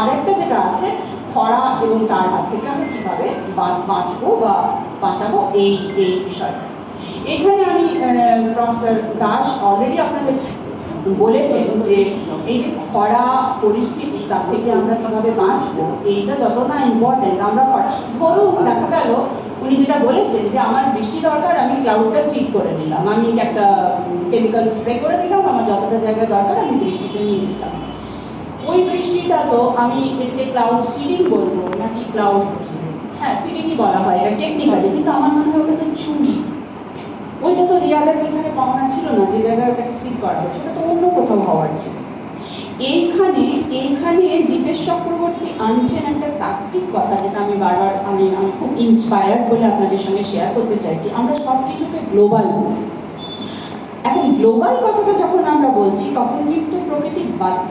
আরেকটা যেটা আছে খরা এবং তার হাত থেকে আমরা কীভাবে বাঁচবো বা বাঁচাবো এই এই বিষয়টা। এখানে আমি প্রফেসর দাস অলরেডি আপনাদের বলেছেন যে এই যে খরা পরিস্থিতি তার থেকে আমরা কীভাবে বাঁচবো এইটা যত না ইম্পর্টেন্ট। আমরা ধরুন দেখা গেল উনি যেটা বলেছেন যে আমার বৃষ্টি দরকার, আমি ক্লাউডটা সিট করে নিলাম, আমি একটা কেমিক্যাল স্প্রে করে দিলাম, আমার যতটা জায়গায় দরকার আমি বৃষ্টিতে নিয়ে নিলাম। ওই বৃষ্টিটা তো আমি এটাকে ক্লাউড সিডিং বলবো নাকি ক্লাউড, হ্যাঁ সিডিংই বলা হয় এটা টেকনিক্যালি, কিন্তু আমার মনে হয় ওটা তো চুরি। ওইটা তো রিয়ালের এখানে পাওনা ছিল না, যে জায়গায় ওটাকে সিট করা হয়েছে সেটা তো অন্য কোথাও হওয়ার ছিল। এইখানে দীপেশ চক্রবর্তী আনছেন একটা তাত্ত্বিক কথা, যেটা আমি বারবার আমি খুব ইন্সপায়ার্ড বলে আপনাদের সঙ্গে শেয়ার করতে চাইছি। আমরা সব কিছুকে গ্লোবাল বলি। এখন গ্লোবাল কথাটা যখন আমরা বলছি তখন কিন্তু প্রকৃতি বাধ্য